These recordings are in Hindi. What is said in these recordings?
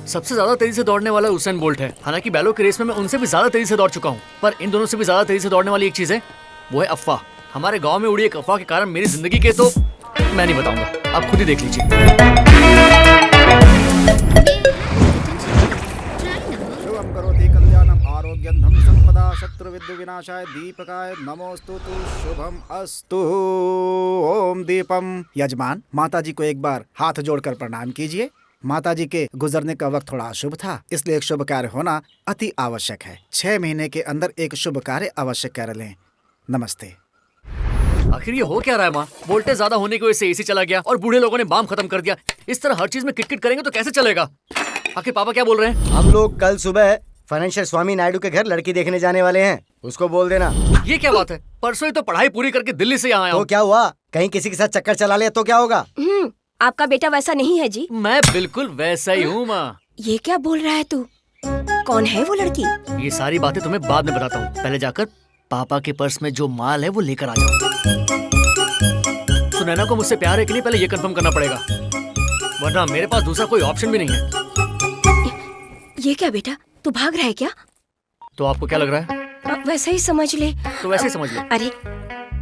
सबसे ज्यादा तेजी से दौड़ने वाला उसेन बोल्ट है। हालांकि बैलों की रेस में मैं उनसे भी ज्यादा तेजी से दौड़ चुका हूँ, पर इन दोनों से भी ज्यादा तेजी से दौड़ने वाली एक चीज है, वो है अफवाह। हमारे गांव में उड़ी एक अफवाह के कारण मेरी जिंदगी के तो मैं नहीं बताऊंगा, आप खुद ही देख लीजिए। शत्रुविद्युविनाशाय दीपकाय नमोस्तुतु शुभम अस्तु। ओम दीपम। यजमान, माताजी को एक बार हाथ जोड़कर प्रणाम कीजिए। माताजी के गुजरने का वक्त थोड़ा अशुभ था, इसलिए एक शुभ कार्य होना अति आवश्यक है। 6 महीने के अंदर एक शुभ कार्य अवश्य कर लें। नमस्ते। आखिर ये हो क्या रहा है माँ? वोल्टेज ज्यादा होने की वजह से एसी चला गया और बूढ़े लोगों ने बाम खत्म कर दिया। इस तरह हर चीज में किटकिट करेंगे तो कैसे चलेगा? आखिर पापा क्या बोल रहे हैं? हम लोग कल सुबह फाइनेंशियल स्वामी नायडू के घर लड़की देखने जाने वाले हैं, उसको बोल देना। ये क्या बात है? परसों ही तो पढ़ाई पूरी करके दिल्ली से यहाँ आया तो हूँ। क्या हुआ? कहीं किसी के साथ चक्कर चला लिया तो क्या होगा? आपका बेटा वैसा नहीं है जी। मैं बिल्कुल वैसा ही हूँ माँ। ये क्या बोल रहा है तू? कौन है वो लड़की? ये सारी बातें तुम्हें बाद में बताता हूँ, पहले जाकर पापा के पर्स में जो माल है वो लेकर आ जाओ। सुनैना को मुझसे प्यार है कि नहीं, पहले ये कंफर्म करना पड़ेगा, वरना मेरे पास दूसरा कोई ऑप्शन भी नहीं है। ये क्या बेटा, तू भाग रहा है क्या? तो आपको क्या लग रहा है? वैसे ही समझ ले। तो वैसे ही समझ लो। अरे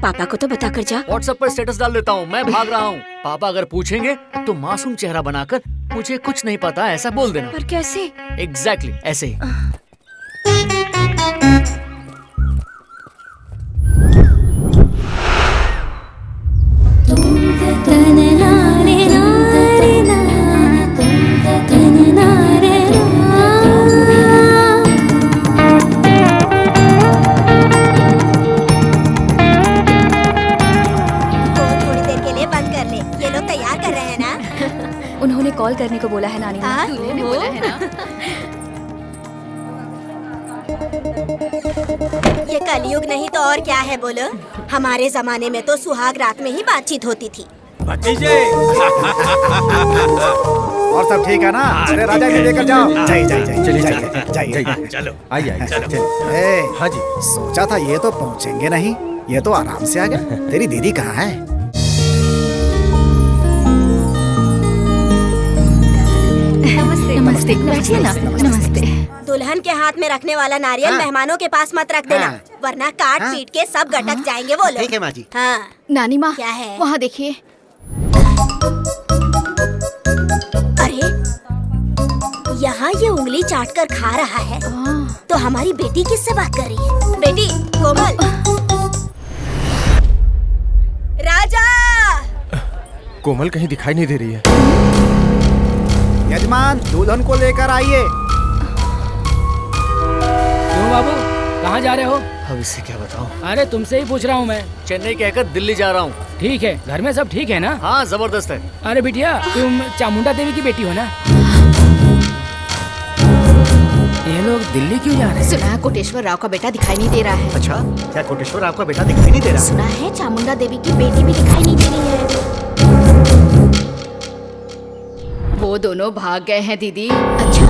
पापा को तो बता कर जा। व्हाट्सएप पर स्टेटस डाल देता हूँ, मैं भाग रहा हूँ। पापा अगर पूछेंगे तो मासूम चेहरा बनाकर मुझे कुछ नहीं पता ऐसा बोल देना। पर कैसे? एग्जैक्टली ऐसे ही। उन्होंने कॉल करने को बोला है नानी ने। दूल्हे ने बोला है ना। ये कलयुग नहीं तो और क्या है बोलो? हमारे जमाने में तो सुहाग रात में ही बातचीत होती थी। भतीजे और सब ठीक है ना? अरे राजा जी लेकर जाओ। जाइए। चलो आइए चलो। हाँ जी, सोचा था ये तो पहुँचेंगे नहीं, ये तो आराम से आ गया। तेरी दीदी कहाँ है? नमस्ते। बैठिए ना। नमस्ते। दुल्हन के हाथ में रखने वाला नारियल मेहमानों के पास मत रख देना, वरना काट पीट के सब गटक जाएंगे वो लोग। ठीक है माँ जी। हाँ। नानी माँ, क्या है? वहाँ देखिए। अरे यहाँ ये उंगली चाट कर खा रहा है, तो हमारी बेटी किससे बात कर रही है? बेटी कोमल। राजा। कोमल कहीं दिखाई नहीं दे रही है। यजमान, दुल्हन को लेकर आइए। क्यों बाबू, कहाँ जा रहे हो? अब इससे क्या बताऊं? अरे तुमसे ही पूछ रहा हूँ मैं। चेन्नई कहकर दिल्ली जा रहा हूँ। ठीक है, घर में सब ठीक है ना? हाँ जबरदस्त है। अरे बिटिया, तुम चामुंडा देवी की बेटी हो ना? ये लोग दिल्ली क्यों जा रहे हैं? सुना है कोटेश्वर राव का बेटा दिखाई नहीं दे रहा है। अच्छा, क्या कोटेश्वर राव का बेटा दिखाई नहीं दे रहा? सुना है चामुंडा देवी की बेटी भी दिखाई नहीं दे रही है। वो दोनों भाग गए हैं दीदी। अच्छा,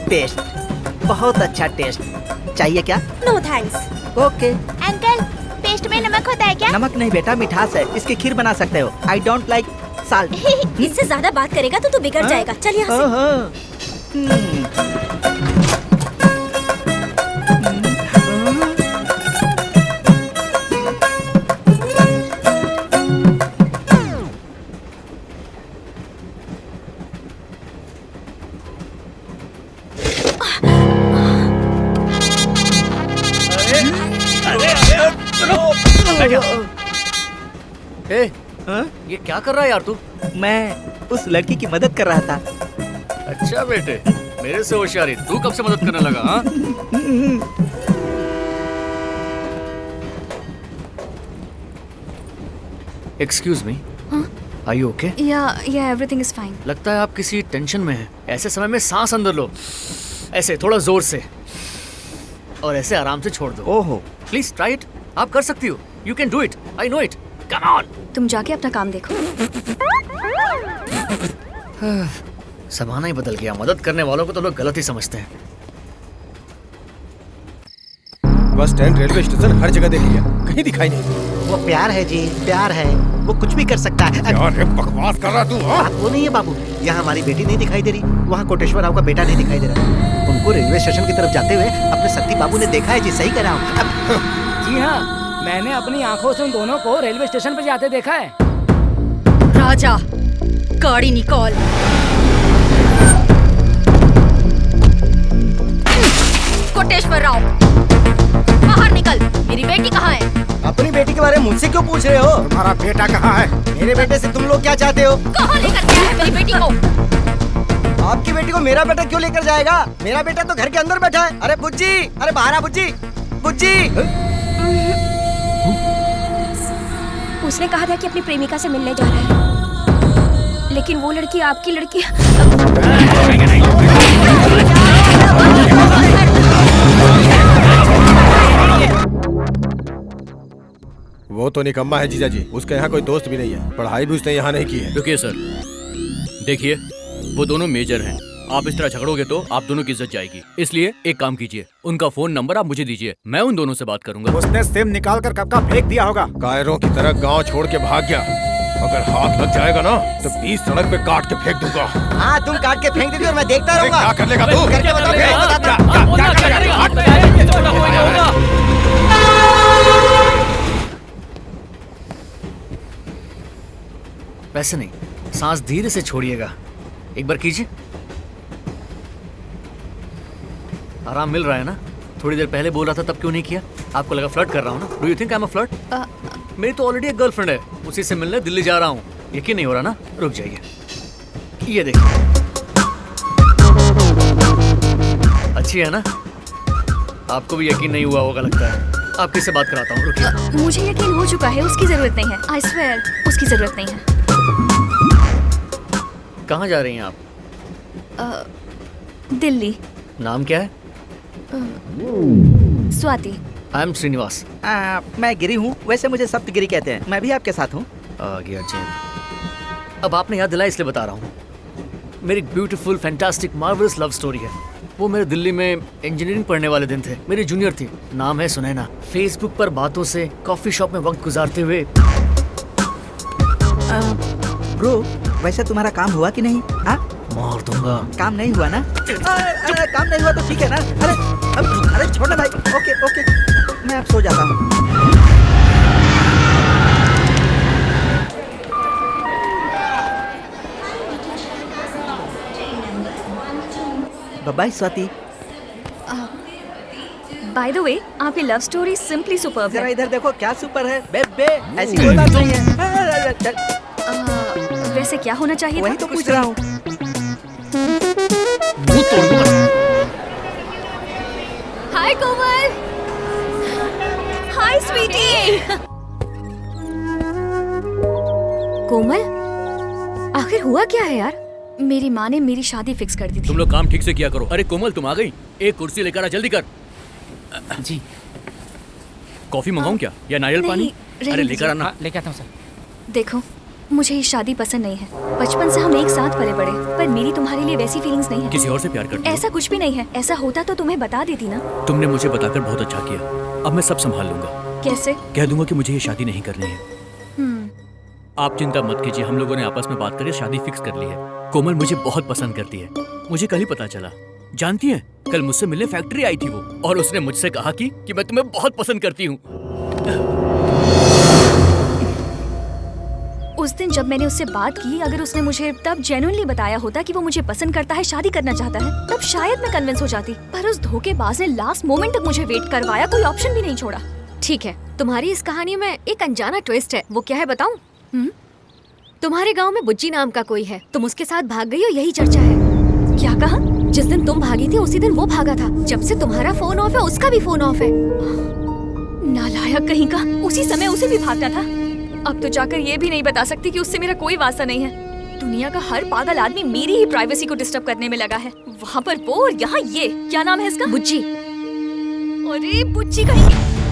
टेस्ट बहुत अच्छा टेस्ट। चाहिए क्या? No thanks. Okay. Uncle, paste में नमक होता है क्या? नमक नहीं बेटा, मिठास है, इसकी खीर बना सकते हो। I don't like salt. इससे ज्यादा बात करेगा तो तू बिगड़ जाएगा। चल यहाँ से। ये क्या कर रहा है यार तू? मैं उस लड़की की मदद कर रहा था। अच्छा बेटे, मेरे से होशियारी, तू कब से मदद करने लगा? हाँ? Excuse me, are you okay? या एवरीथिंग इज फाइन। लगता है आप किसी टेंशन में हैं। ऐसे समय में सांस अंदर लो, ऐसे थोड़ा जोर से, और ऐसे आराम से छोड़ दो। ओहो। प्लीज ट्राई इट, आप कर सकती हो। You can do it, I know it, come on. तुम जाके अपना काम देखो। जमाना ही बदल गया, मदद करने वालों को तो लोग गलत ही समझते हैं। बस स्टैंड, रेलवे स्टेशन, हर जगह देख लिया, कहीं दिखाई नहीं। वो प्यार है जी, प्यार है, वो कुछ भी कर सकता है। यार बकवास कर रहा तू। बात वो नहीं है बाबू, यहाँ हमारी बेटी नहीं दिखाई दे रही, वहाँ कोटेश्वर राव का बेटा नहीं दिखाई दे रहा। उनको रेलवे स्टेशन की तरफ जाते हुए अपने सत्ती बाबू ने देखा है जी, सही कह रहा हूँ। जी हाँ, मैंने अपनी आंखों से उन दोनों को रेलवे स्टेशन पे जाते देखा है। राजा, गाड़ी निकाल। कोटेश्वर राव, बाहर निकल। मेरी बेटी कहाँ है? अपनी बेटी के बारे में मुझसे क्यों पूछ रहे हो? तुम्हारा बेटा कहाँ है? मेरे बेटे से तुम लोग क्या चाहते हो? कहाँ लेकर गया है मेरी बेटी को? आपकी बेटी को मेरा बेटा क्यों लेकर जाएगा? मेरा बेटा तो घर के अंदर बैठा है। अरे बुज्जी, अरे बाहर आ बुज्जी, बुज्जी। उसने कहा था कि अपनी प्रेमिका से मिलने जा रहा है, लेकिन वो लड़की आपकी लड़की। वो तो निकम्मा है जीजा जी, उसके यहाँ कोई दोस्त भी नहीं है, पढ़ाई भी उसने यहाँ नहीं की है। रुकिए सर, देखिए वो दोनों मेजर हैं। आप इस तरह झगड़ोगे तो आप दोनों की इज्जत जाएगी। इसलिए एक काम कीजिए, उनका फोन नंबर आप मुझे दीजिए, मैं उन दोनों से बात करूंगा। उसने सिम निकाल कर कब का फेंक दिया होगा। कायरों की तरह गांव छोड़ के भाग गया। अगर हाथ लग जाएगा ना तो 20 सड़क पे काट के फेंक दूंगा। हाँ, तुम काट के फेंक दीजिए और मैं देखता रहूंगा। क्या कर लेगा तू? करके बताओ, फिर बताता हूं। वैसे नहीं, सांस धीरे से छोड़िएगा, एक बार कीजिए। आराम मिल रहा है ना? थोड़ी देर पहले बोल रहा था तब क्यों नहीं किया? आपको लगा फ्लर्ट कर रहा हूँ ना? Do you think I am a flirt? मेरी तो ऑलरेडी एक गर्लफ्रेंड है, उसी से मिलने दिल्ली जा रहा हूँ। यकीन नहीं हो रहा ना? रुक जाइए, ये देखिए, अच्छी है ना? आपको भी यकीन नहीं हुआ होगा लगता है। आप किससे बात कराता हूँ, रुकिए। मुझे यकीन हो चुका है, उसकी जरूरत नहीं है। आई स्वेयर, उसकी जरूरत नहीं है। कहाँ जा रही हैं आप? दिल्ली। नाम क्या है? स्वाति। I am Srinivas. मैं गिरी हूँ, वैसे मुझे सप्तगिरी कहते हैं। मैं भी आपके साथ हूँ। आ गया चैन। अब आपने याद दिलाया इसलिए बता रहा हूँ। मेरी beautiful fantastic marvellous love story है। वो मेरे दिल्ली में इंजीनियरिंग पढ़ने वाले दिन थे। मेरी जूनियर थी, नाम है सुनैना। फेसबुक पर बातों से कॉफी शॉप में वक्त गुजारते हुए। ब्रो, वैसे तुम्हारा काम हुआ कि नहीं? हाँ, मार दूंगा। काम नहीं हुआ ना? अरे काम नहीं हुआ तो ठीक है ना? अरे छोटा भाई, ओके ओके, मैं अब सो जाता हूँ। Bye Swati. By the way, आपकी लव स्टोरी सिंपली सुपर्ब जरा है। इधर देखो क्या सुपर है। बे ऐसी कोई बात नहीं है। वैसे क्या होना चाहिए वही था? तो पूछ रहा हूँ। मुंह तोड़ दूंगा। हाय कोमल। हाय स्वीटी। कोमल, आखिर हुआ क्या है यार? मेरी माँ ने मेरी शादी फिक्स कर दी थी। तुम लोग काम ठीक से किया करो। अरे कोमल, तुम आ गई? एक कुर्सी लेकर आ, जल्दी कर। जी कॉफी मंगाऊं क्या, या नारियल नहीं, पानी? रहने अरे दीजिए। लेकर आना। लेके आता हूँ सर। देखो, मुझे ये शादी पसंद नहीं है। बचपन से हम एक साथ पले बड़े, पर मेरी तुम्हारे लिए वैसी फीलिंग्स नहीं है। किसी और से प्यार करती हो? ऐसा कुछ भी नहीं है। ऐसा होता तो तुम्हें बता देती ना। तुमने मुझे बताकर बहुत अच्छा किया। अब मैं सब संभाल लूंगा। कैसे? कह दूंगा कि मुझे ये शादी नहीं करनी है। आप चिंता मत कीजिए, हम लोगों ने आपस में बात करके शादी फिक्स कर ली है। कोमल मुझे बहुत पसंद करती है, मुझे कल ही पता चला। जानती हैं, कल मुझसे मिलने फैक्ट्री आई थी वो, और उसने मुझसे कहा कि मैं तुम्हें बहुत पसंद करती हूँ। उस दिन जब मैंने उससे बात की, अगर उसने मुझे तब जेन्युइनली बताया होता कि वो मुझे पसंद करता है, शादी करना चाहता है, तब शायद मैं कन्विंस हो जाती। पर उस धोखेबाज ने लास्ट मोमेंट तक मुझे वेट करवाया, कोई ऑप्शन भी नहीं छोड़ा। ठीक है, तुम्हारी इस कहानी में एक अनजाना ट्विस्ट है। वो क्या है बताऊं? तुम्हारे गांव में बुज्जी नाम का कोई है, तुम उसके साथ भाग गई हो, यही चर्चा है। क्या कहा? जिस दिन तुम भागी थी उसी दिन वो भागा था। जब से तुम्हारा फोन ऑफ है उसका भी फोन ऑफ है। नालायक कहीं का, उसी समय उसे भी भागना था। अब तो जाकर ये भी नहीं बता सकती कि उससे मेरा कोई वास्ता नहीं है। दुनिया का हर पागल आदमी मेरी ही प्राइवेसी को डिस्टर्ब करने में लगा है। वहाँ पर वो और यहाँ ये। क्या नाम है इसका? बुज्जी। अरे बुच्ची कहीं।